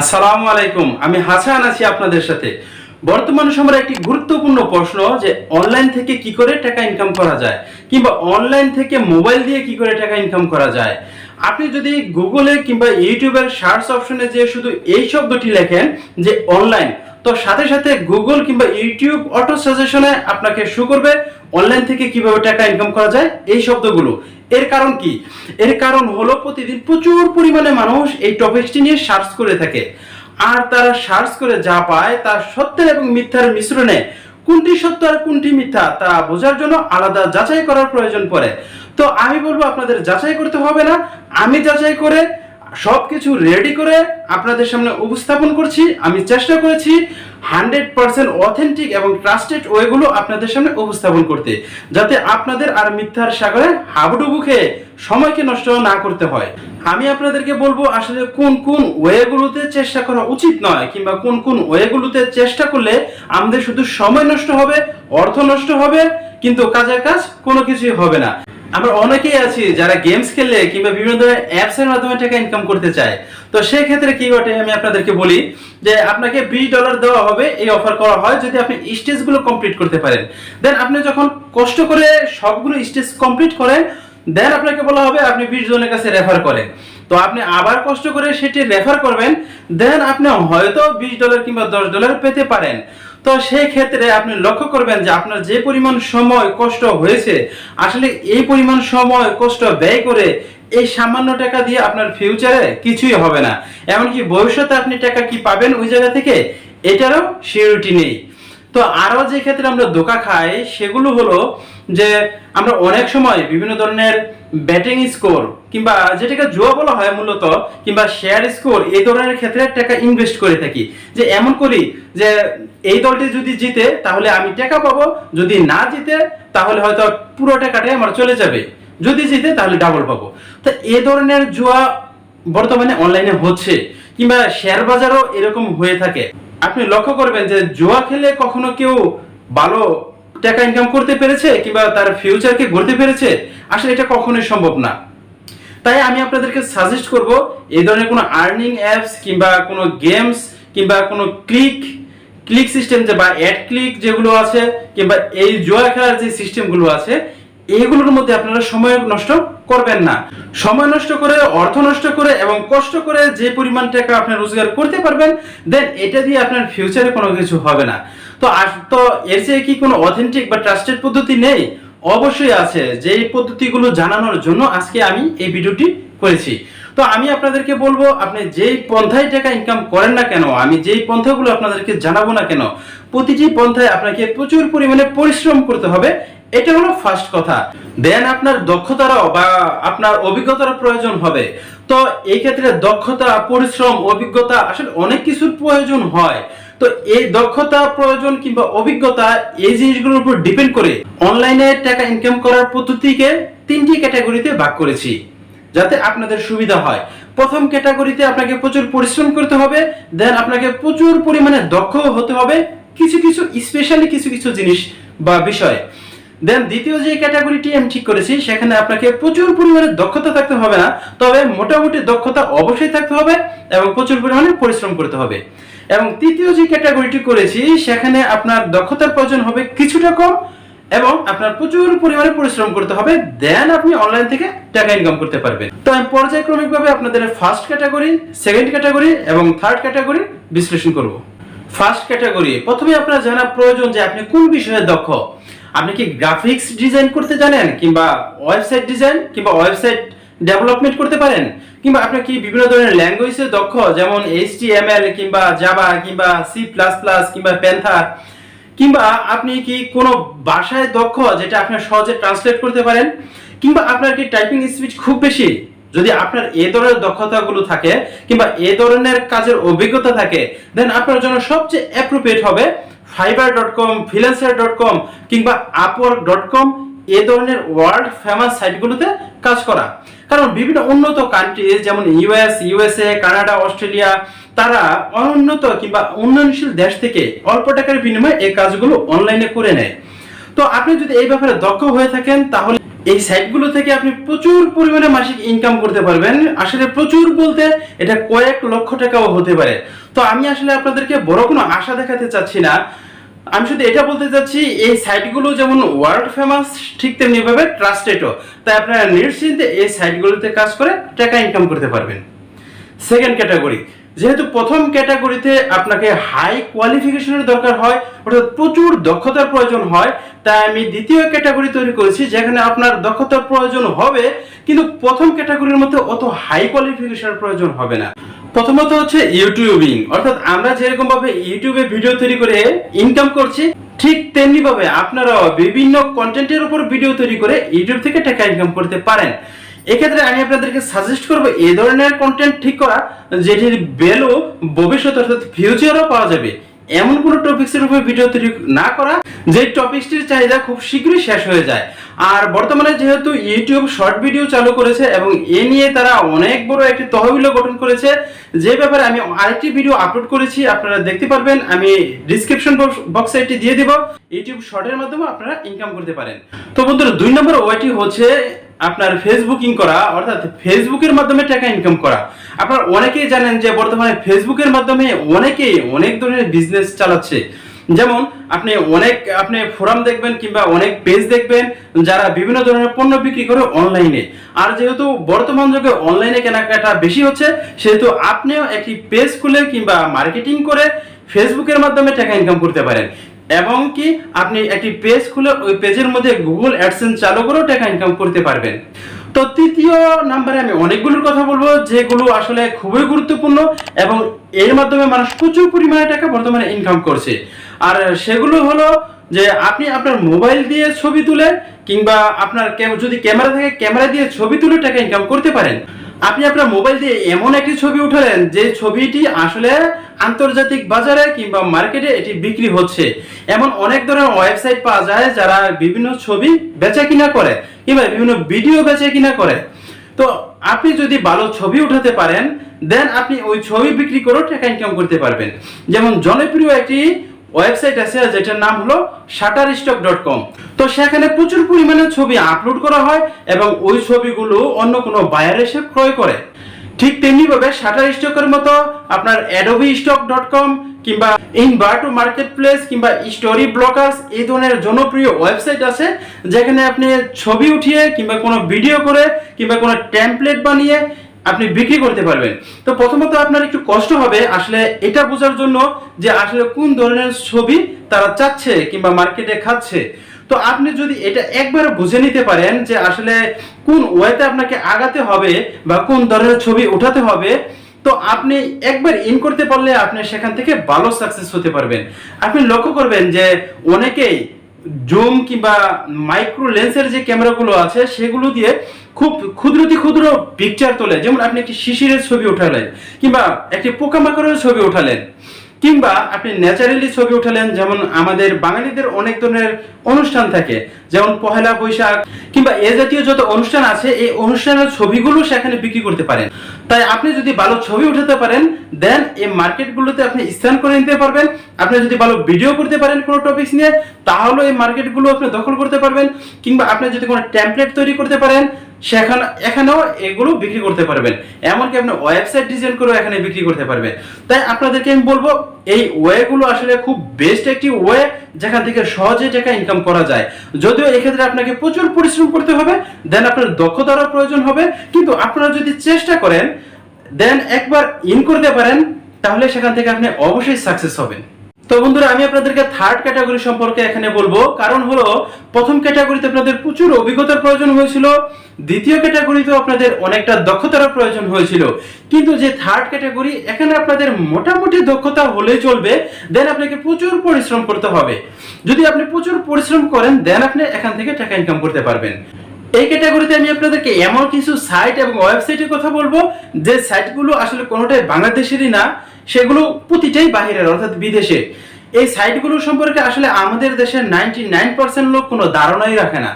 আসসালামু আলাইকুম, আমি হাসান আছি আপনাদের সাথে। বর্তমান সময়ের একটি গুরুত্বপূর্ণ প্রশ্ন যে অনলাইন থেকে কি করে টাকা ইনকাম করা যায় কিংবা অনলাইন থেকে মোবাইল দিয়ে কি করে টাকা ইনকাম করা যায়। আপনি যদি গুগলে কিংবা ইউটিউবের সার্চ অপশনে যে শুধু এই শব্দটি লেখেন যে অনলাইন, তো সাথে সাথে গুগল কিংবা ইউটিউব অটো সাজেশনে আপনাকে শো করবে অনলাইন থেকে কিভাবে টাকা ইনকাম করা যায় এই শব্দগুলো। এর কারণ কি? এর কারণ হলো প্রতিদিন প্রচুর পরিমাণে মানুষ এই টপিকটি নিয়ে সার্চ করে থাকে, আর তারা সার্চ করে যা পায় তা সত্যের এবং মিথ্যার মিশ্রণে কোনটি সত্য আর কোনটি মিথ্যা তা বোঝার জন্য আলাদা যাচাই করার প্রয়োজন পড়ে। তো আমি বলবো আপনাদের যাচাই করতে হবে না, আমি যাচাই করে সবকিছু রেডি করে আপনাদের সামনে উপস্থাপন করছি। আমি চেষ্টা করেছি 100% অথেন্টিক এবং ট্রাস্টেড ওয়েগুলো আপনাদের সামনে উপস্থাপন করতে, যাতে আপনাদের আর মিথ্যার সাগরে হাবুডুবু খেয়ে সময়কে নষ্ট না করতে হয়। আমি আপনাদেরকে বলবো আসলে কোন কোন ওয়েগুলোতে চেষ্টা করা উচিত নয়, কিংবা কোন কোন ওয়েগুলোতে চেষ্টা করলে আমাদের শুধু সময় নষ্ট হবে, অর্থ নষ্ট হবে, কিন্তু কাজের কাজ কোনো কিছুই হবে না। আমরা অনেকেই আছি যারা গেমস খেলে কিংবা বিভিন্ন ধরনের অ্যাপস এর মাধ্যমে টাকা ইনকাম করতে চায়। তো সেই ক্ষেত্রে কি ঘটে আমি আপনাদেরকে বলি যে আপনাকে $20 দেওয়া হবে, এই অফার করা হয় যদি আপনি স্টেজগুলো কমপ্লিট করতে পারেন। দেন আপনি যখন কষ্ট করে সবগুলো স্টেজ কমপ্লিট করেন, দেন আপনাকে বলা হবে আপনি 20 জনের কাছে রেফার করেন। তো আপনি আবার কষ্ট করে সেটি রেফার করবেন, দেন আপনি হয়তো $20 কিংবা $10 পেতে পারেন। তো সেই ক্ষেত্রে আপনি লক্ষ্য করবেন যে আপনার যে পরিমাণ সময় কষ্ট হয়েছে, আসলে এই পরিমাণ সময় কষ্ট ব্যয় করে এই সামান্য টাকা দিয়ে আপনার ফিউচারে কিছুই হবে না। এমনকি ভবিষ্যতে আপনি টাকা কি পাবেন ওই জায়গা থেকে, এটারও সিউরিটি নেই। তো আরো যে ক্ষেত্রে আমরা ধোঁকা খাই সেগুলো হলো যে আমরা অনেক সময় বিভিন্ন ধরনের ব্যাটিং স্কোর কিংবা যেটাকে জুয়া বলা হয় মূলত, কিংবা শেয়ার স্কোর, এই ধরনের ক্ষেত্রে টাকা ইনভেস্ট করে থাকি। যে এমন করি যে এই দলটি যদি জিতে তাহলে আমি টাকা পাবো, যদি না জিতে তাহলে হয়তো পুরো টাকাটাই আমার চলে যাবে, যদি জিতে তাহলে ডাবল পাবো। তো এই ধরনের জুয়া বর্তমানে অনলাইনে হচ্ছে, কিংবা শেয়ার বাজারও এরকম হয়ে থাকে। আপনি লক্ষ্য করবেন যে জুয়া খেলে কখনো কেউ ভালো টাকা ইনকাম করতে পেরেছে কিংবা তার ফিউচারকে গড়তে পেরেছে? আসলে এটা কখনোই সম্ভব না। তাই আমি আপনাদেরকে সাজেস্ট করব এই ধরনের কোনো আর্নিং অ্যাপস কিংবা কোনো গেমস কিংবা কোনো ক্লিক সিস্টেম যে বা অ্যাড ক্লিক যেগুলো আছে, কিংবা এই জুয়া খেলার যে সিস্টেমগুলো আছে, এইগুলোর মধ্যে আপনারা সময় নষ্ট করবেন না। সময় নষ্ট করে, অর্থ নষ্ট করে এবং কষ্ট করে যে পরিমাণ টাকা আপনি রোজগার করতে পারবেন, দেন এটা দিয়ে আপনার ফিউচারে কোনো কিছু হবে না। তো এর চেয়ে কি কোনো অথেন্টিক বা ট্রাস্টেড পদ্ধতি নেই? অবশ্যই আছে। যেই পদ্ধতিগুলো জানানোর জন্য আজকে আমি এই ভিডিওটি করেছি। তো আমি আপনাদেরকে বলবো আপনি যেই পন্থায় টাকা ইনকাম করেন না কেন, আমি যেই পন্থাগুলো আপনাদেরকে জানাবো না কেন, প্রতিটি পন্থায় আপনাকে প্রচুর পরিমাণে পরিশ্রম করতে হবে। এটা হলো ফার্স্ট কথা। দেন আপনার দক্ষতারও বা আপনার অভিজ্ঞতার প্রয়োজন হবে। তো এই ক্ষেত্রে দক্ষতা, পরিশ্রম, অভিজ্ঞতা আসলে অনেক কিছুর প্রয়োজন হয়। তো এই দক্ষতা প্রয়োজন কিংবা অভিজ্ঞতা, এই জিনিসগুলোর উপর ডিপেন্ড করে অনলাইনে টাকা ইনকাম করার পদ্ধতিকে 3টি ক্যাটাগরিতে ভাগ করেছি, যাতে আপনাদের সুবিধা হয়। প্রথম ক্যাটাগরিতে আপনাকে প্রচুর পরিশ্রম করতে হবে, দেন আপনাকে প্রচুর পরিমাণে দক্ষ হতে হবে কিছু স্পেশালি কিছু জিনিস বা বিষয়। দেন দ্বিতীয় যে ক্যাটাগরিটি আমি ঠিক করেছি, সেখানে আপনাকে প্রচুর পরিমাণে দক্ষতা থাকতে হবে না, তবে মোটামুটি দক্ষতা অবশ্যই থাকতে হবে এবং প্রচুর পরিমাণে পরিশ্রম করতে হবে। এবং তৃতীয় যে ক্যাটাগরিটি করেছি, সেখানে আপনার দক্ষতার প্রয়োজন হবে কিছুটা কম এবং আপনার প্রচুর পরিমাণে পরিশ্রম করতে হবে, দেন আপনি অনলাইন থেকে টাকা ইনকাম করতে পারবেন। তো আমি পর্যায়ক্রমিকভাবে আপনাদের ফার্স্ট ক্যাটাগরি, সেকেন্ড ক্যাটাগরি এবং থার্ড ক্যাটাগরি বিশ্লেষণ করব। ফার্স্ট ক্যাটাগরি, প্রথমে আপনার জানা প্রয়োজন যে আপনি কোন বিষয়ে দক্ষ। আপনি কি গ্রাফিক্স ডিজাইন করতে জানেন, কিংবা ওয়েবসাইট ডিজাইন কিংবা ওয়েবসাইট ডেভেলপমেন্ট করতে পারেন, কিংবা আপনি কি বিভিন্ন ধরনের ল্যাঙ্গুয়েজে দক্ষ, যেমন HTML কিংবা জাভা কিংবা C++ কিংবা প্যান্থার, কিংবা আপনি কি কোনো ভাষায় দক্ষ যেটা আপনি সহজে ট্রান্সলেট করতে পারেন, কিংবা আপনার কি টাইপিং স্পিড খুব বেশি? যদি আপনার এই ধরনের দক্ষতাগুলো থাকে কিংবা এই ধরনের কাজের অভিজ্ঞতা থাকে, দেন আপনার জন্য সবচেয়ে অ্যাপ্রোপ্রিয়েট হবে fiverr.com, freelancer.com কিংবা upwork.com, এই ধরনের ওয়ার্ল্ড ফেমাস সাইটগুলোতে কাজ করা। কারণ বিভিন্ন উন্নত কান্ট্রি যেমন USA, কানাডা, অস্ট্রেলিয়া, তারা অনুন্নত কিংবা উন্নয়নশীল দেশ থেকে অল্প টাকার বিনিময়ে এই কাজগুলো অনলাইনে করে নেয়। তো আপনি যদি এই ব্যাপারে দক্ষ হয়ে থাকেন, তাহলে এই সাইটগুলো থেকে আপনি প্রচুর পরিমাণে মাসিক ইনকাম করতে পারবেন। আসলে প্রচুর বলতে এটা কয়েক লক্ষ টাকাও হতে পারে। তো আমি আসলে আপনাদেরকে বড় কোনো আশা দেখাতে চাচ্ছি না, আমি শুধু এটা বলতে চাচ্ছি এই সাইটগুলো যেমন ওয়ার্ল্ড ফেমাস ঠিক তেমনি ভাবে ট্রাস্টেডও। তাই আপনারা নিশ্চিন্তে এই সাইটগুলোতে কাজ করে টাকা ইনকাম করতে পারবেন। সেকেন্ড ক্যাটাগরি, যেহেতু প্রথম ক্যাটাগরিতে আপনাকে হাই কোয়ালিফিকেশনের দরকার হয়, অর্থাৎ প্রচুর দক্ষতার প্রয়োজন হয়, তাই আমি দ্বিতীয় ক্যাটাগরি তৈরি করেছি যেখানে আপনার দক্ষতার প্রয়োজন হবে কিন্তু প্রথম ক্যাটাগরির মধ্যে অত হাই কোয়ালিফিকেশনের প্রয়োজন হবে না। প্রথমত হচ্ছে ইউটিউবিং, অর্থাৎ আমরা যেরকম ভাবে ইউটিউবে ভিডিও তৈরি করে ইনকাম করছি ঠিক তেমনি ভাবে আপনারা বিভিন্ন কন্টেন্টের উপর ভিডিও তৈরি করে ইউটিউব থেকে টাকা ইনকাম করতে পারেন। এক্ষেত্রে আমি আপনাদেরকে সাজেস্ট করবো এই ধরনের কন্টেন্ট ঠিক করা যেটির ভ্যালু ভবিষ্যতে অর্থাৎ ফিউচারও পাওয়া যাবে, এমন কোনো টপিক্সের উপর ভিডিও তৈরি না করা যে টপিকটির চাহিদা খুব শীঘ্রই শেষ হয়ে যায়। আর বর্তমানে যেহেতু ইউটিউব শর্ট ভিডিও চালু করেছে এবং এ নিয়ে তারা অনেক বড় একটি তহবিলও গঠন করেছে, যে ব্যাপারে আমি আরেকটি ভিডিও আপলোড করেছি, আপনারা দেখতে পারবেন, আমি ডিসক্রিপশন বক্সে এটি দিয়ে দিব। ইউটিউব শর্টের মাধ্যমে আপনারা ইনকাম করতে পারেন। তো বন্ধুরা 2 নম্বর ওয়েটি হচ্ছে আপনার ফেসবুকিং করা, অর্থাৎ ফেসবুকের মাধ্যমে টাকা ইনকাম করা। আপনারা অনেকেই জানেন যে বর্তমানে ফেসবুকের মাধ্যমে অনেকেই অনেক ধরনের বিজনেস চালাচ্ছে। যেমন আপনি ফোরাম দেখবেন কিংবা অনেক পেজ দেখবেন যারা বিভিন্ন ধরনের পণ্য বিক্রি করে অনলাইনে। আর যেহেতু বর্তমান যুগে অনলাইনে কেনাকাটা বেশি হচ্ছে, সেহেতু আপনিও একটি পেজ খুলে কিংবা মার্কেটিং করে ফেসবুকের মাধ্যমে টাকা ইনকাম করতে পারেন। এবং কি আপনি একটি পেজ খুলে ওই পেজের মধ্যে গুগল অ্যাডসেন্স চালু করেও টাকা ইনকাম করতে পারবেন। তো তৃতীয় নাম্বারে আমি অনেকগুলোর কথা বলবো যেগুলো আসলে খুবই গুরুত্বপূর্ণ এবং এর মাধ্যমে মানুষ প্রচুর পরিমাণে টাকা বর্তমানে ইনকাম করছে। আর সেগুলো হলো যে আপনি আপনার মোবাইল দিয়ে ছবি তুলে কিংবা আপনার যদি ক্যামেরা থাকে ক্যামেরা দিয়ে ছবি তুলে টাকা ইনকাম করতে পারেন। আপনি আপনার মোবাইল দিয়ে এমন একটি ছবি উঠালেন যে ছবিটি আসলে আন্তর্জাতিক বাজারে কিংবা মার্কেটে এটি বিক্রি হচ্ছে। এমন অনেক ধরনের ওয়েবসাইট পাওয়া যায় যারা বিভিন্ন ছবি বেচা কিনা করে কিংবা বিভিন্ন ভিডিও বেচা কিনা করে। তো আপনি যদি ভালো ছবি উঠাতে পারেন দেন আপনি ওই ছবি বিক্রি করেও টাকা ইনকাম করতে পারবেন। যেমন জনপ্রিয় একটি ওয়েবসাইট আছে যেটার নাম হলো shutterstock.com। তো সেখানে প্রচুর পরিমাণে ছবি আপলোড করা হয় এবং ওই ছবিগুলো অন্য কোনো বায়ার এসে ক্রয় করে। ঠিক তেমনি ভাবে শাটারস্টকের মতো আপনার adobestock.com কিংবা ইনভার্টো মার্কেটপ্লেস কিংবা স্টোরি ব্লকার্স এই ধরনের জনপ্রিয় ওয়েবসাইট আছে যেখানে আপনি ছবি উঠিয়ে কিংবা কোনো ভিডিও করে কিংবা কোনো টেমপ্লেট বানিয়ে আপনি বিক্রি করতে পারবেন। তো প্রথমত আপনার একটু কষ্ট হবে আসলে এটা বোঝার জন্য যে আসলে কোন ধরনের ছবি তারা চাচ্ছে কিংবা মার্কেটে খাচ্ছে। তো আপনি যদি এটা একবার বুঝে নিতে পারেন যে আসলে কোন ওয়েতে আপনাকে আগাতে হবে বা কোন ধরনের ছবি উঠাতে হবে, তো আপনি একবার ইন করতে পারলে আপনি সেখান থেকে ভালো সাকসেস হতে পারবেন। আপনি লক্ষ্য করবেন যে অনেকেই জুম কিংবা মাইক্রো লেন্সের যে ক্যামেরাগুলো আছে সেগুলো দিয়ে খুব ক্ষুদ্র পিকচার তোলে। যেমন আপনি একটি শিশিরের ছবি উঠালেন কিংবা একটি পোকামাকড়ের ছবি উঠালেন কিংবা আপনি ন্যাচারালি ছবি উঠালেন। যেমন আমাদের বাঙালিদের অনেক ধরনের অনুষ্ঠান থাকে, যেমন পহেলা বৈশাখ কিংবা এ জাতীয় যত অনুষ্ঠান আছে এই অনুষ্ঠানের ছবিগুলো সেখানে বিক্রি করতে পারেন। তাই আপনি যদি ভালো ছবি উঠাতে পারেন দেন এই মার্কেটগুলোতে আপনি স্থান করে নিতে পারবেন। আপনি যদি ভালো ভিডিও করতে পারেন কোনো টপিকস নিয়ে তাহলে এই মার্কেটগুলো আপনি দখল করতে পারবেন। কিংবা আপনি যদি কোনো টেমপ্লেট তৈরি করতে পারেন এখানেও এগুলো বিক্রি করতে পারবেন। এমনকি আপনি ওয়েবসাইট ডিজাইন করেও এখানে বিক্রি করতে পারবেন। তাই আপনাদেরকে আমি বলবো এই ওয়েগুলো আসলে খুব বেস্ট একটি ওয়ে যেখান থেকে সহজে টাকা ইনকাম করা যায়। যদিও এক্ষেত্রে আপনাকে প্রচুর পরিশ্রম করতে হবে, দেন আপনার দক্ষতারও প্রয়োজন হবে, কিন্তু আপনারা যদি চেষ্টা করেন দেন একবার ইন করতে পারেন তাহলে সেখান থেকে আপনি অবশ্যই সাকসেস হবেন। তো বন্ধুরা আমি আপনাদেরকে থার্ড ক্যাটাগরি সম্পর্কে এখানে বলবো, কারণ হলো প্রথম ক্যাটাগরিতে আপনাদের প্রচুর অভিজ্ঞতার প্রয়োজন হয়েছিল, দ্বিতীয় ক্যাটাগরিতেও আপনাদের অনেকটা দক্ষতার প্রয়োজন হয়েছিল, কিন্তু যে থার্ড ক্যাটাগরি এখানে আপনাদের মোটামুটি দক্ষতা হলেই চলবে, দেন আপনাকে প্রচুর পরিশ্রম করতে হবে। যদি আপনি প্রচুর পরিশ্রম করেন দেন আপনি এখান থেকে টাকা ইনকাম করতে পারবেন। এই ক্যাটাগরিতে আমি আপনাদেরকে এমন কিছু সাইট এবং ওয়েবসাইটের কথা বলবো যে সাইটগুলো আসলে কোনোটাই বাংলাদেশেরই না, সেগুলো প্রতিটাই বাহিরের অর্থাৎ বিদেশে। এই সাইটগুলো সম্পর্কে আসলে আমাদের দেশের 99% লোক কোনো ধারণাই রাখে না।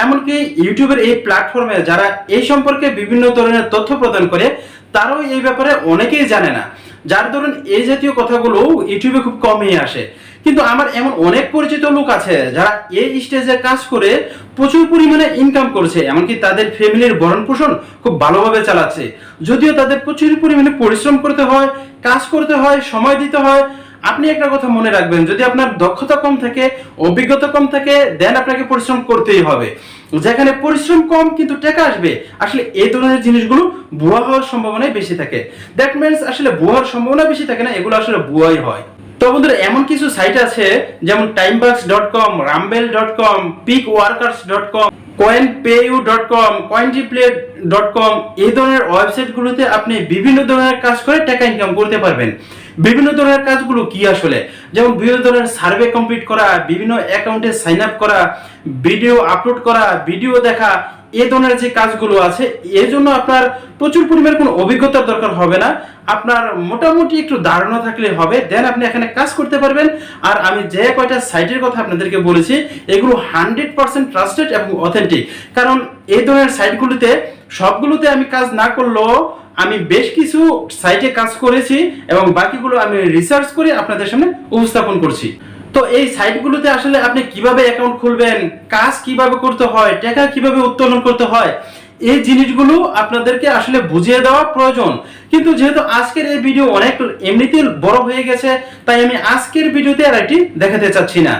এমনকি ইউটিউবের এই প্ল্যাটফর্মে যারা এই সম্পর্কে বিভিন্ন ধরনের তথ্য প্রদান করে তারাও এই ব্যাপারে অনেকেই জানে না, যার ধরুন এই জাতীয় কথাগুলো ইউটিউবে খুব কমই আসে। কিন্তু আমার এমন অনেক পরিচিত লোক আছে যারা এই স্টেজে কাজ করে প্রচুর পরিমাণে ইনকাম করছে, এমনকি তাদের ফ্যামিলির ভরণ পোষণ খুব ভালোভাবে চালাচ্ছে। যদিও তাদের প্রচুর পরিমাণে পরিশ্রম করতে হয়, কাজ করতে হয়, সময় দিতে হয়। আপনি একটা কথা মনে রাখবেন, যদি আপনার দক্ষতা কম থাকে, অভিজ্ঞতা কম থাকে, দেন আপনাকে পরিশ্রম করতেই হবে। যেখানে পরিশ্রম কম কিন্তু টাকা আসবে, আসলে এই ধরনের জিনিসগুলো ভুয়া হওয়ার সম্ভাবনাই বেশি থাকে। দ্যাট মিন্স আসলে ভুয়ার সম্ভাবনা বেশি থাকে না, এগুলো আসলে ভুয়াই হয়। তো বন্ধুরা, এমন কিছু সাইট আছে যেমন timebucks.com, rumble.com, peakworkers.com, coinpayu.com, coinreplay.com, এই ধরনের ওয়েবসাইটগুলোতে আপনি বিভিন্ন ধরনের কাজ করে টাকা ইনকাম করতে পারবেন। বিভিন্ন ধরনের কাজগুলো কি আসলে, যেমন বিভিন্ন ধরনের সার্ভে কমপ্লিট করা, বিভিন্ন অ্যাকাউন্টে সাইন আপ করা, ভিডিও আপলোড করা, ভিডিও দেখা, এই ধরনের যে কাজগুলো আছে, এর জন্য আপনার প্রচুর পরিমাণে কোনো অভিজ্ঞতার দরকার হবে না। আপনার মোটামুটি একটু ধারণা থাকলে হবে, দেন আপনি এখানে কাজ করতে পারবেন। আর আমি যে কয়টা সাইটের কথা আপনাদেরকে বলেছি, এগুলো 100% ট্রাস্টেড এবং অথেন্টিক। কারণ এই ধরনের সাইটগুলোতে সবগুলোতে আমি কাজ না করলেও আমি বেশ কিছু সাইটে কাজ করেছি এবং বাকিগুলো আমি রিসার্চ করে আপনাদের সামনে উপস্থাপন করছি। তো এই সাইটগুলোতে আসলে আপনি কিভাবে অ্যাকাউন্ট খুলবেন, কাজ কিভাবে করতে হয়, টাকা কিভাবে উত্তোলন করতে হয়, এই জিনিসগুলো আপনাদেরকে আসলে বুঝিয়ে দেওয়া প্রয়োজন। কিন্তু যেহেতু আজকের এই ভিডিও অনেক এমনিতেই বড় হয়ে গেছে, তাই আমি আজকের ভিডিওতে আর এটি দেখাতে চাচ্ছি না।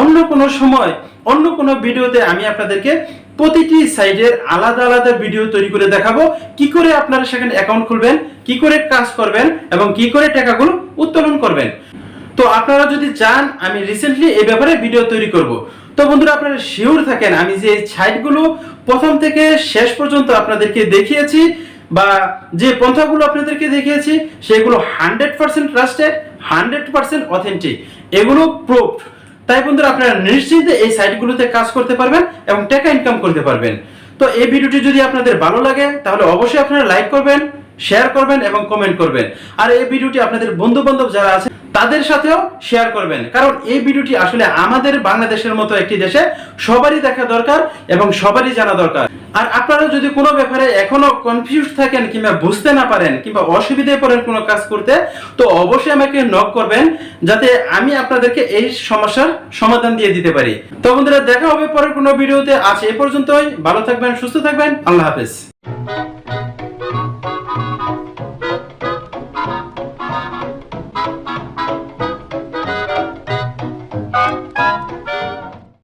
অন্য কোনো সময়, অন্য কোনো ভিডিওতে আমি আপনাদেরকে প্রতিটি সাইটের আলাদা আলাদা ভিডিও তৈরি করে দেখাবো, কি করে আপনারা সেখানে অ্যাকাউন্ট খুলবেন, কি করে কাজ করবেন এবং কি করে টাকাগুলো উত্তোলন করবেন। তো আপনারা যদি চান আমি রিসেন্টলি এই ব্যাপারে ভিডিও তৈরি করব। তো বন্ধুরা, আপনারা শিওর থাকেন আমি যে সাইটগুলো প্রথম থেকে শেষ পর্যন্ত আপনাদেরকে দেখিয়েছি বা যে পন্থাগুলো আপনাদেরকে দেখিয়েছি, সেগুলো 100% ট্রাস্টেড, 100% অথেন্টিক, এগুলো প্রুফ। তাই বন্ধুরা, আপনারা নিশ্চিন্তে এই সাইটগুলোতে কাজ করতে পারবেন এবং টাকা ইনকাম করতে পারবেন। তো এই ভিডিওটি যদি আপনাদের ভালো লাগে তাহলে অবশ্যই আপনারা লাইক করবেন, শেয়ার করবেন এবং কমেন্ট করবেন। আর এই ভিডিওটি আপনাদের বন্ধু বান্ধব যারা আছে তাদের সাথেও শেয়ার করবেন, কারণ এই ভিডিওটি আসলে আমাদের বাংলাদেশের মতো একটি দেশে সবারই দেখা দরকার এবং সবারই জানা দরকার। আর আপনারা যদি কোনো ব্যাপারে এখনো কনফিউজ থাকেন কিংবা বুঝতে না পারেন কিংবা অসুবিধায় পড়েন কোনো কাজ করতে, তো অবশ্যই আমাকে নক করবেন, যাতে আমি আপনাদেরকে এই সমস্যার সমাধান দিয়ে দিতে পারি। তো বন্ধুরা, দেখা হবে পরের কোনো ভিডিওতে। আজ এ পর্যন্তই। ভালো থাকবেন, সুস্থ থাকবেন। আল্লাহ হাফেজ।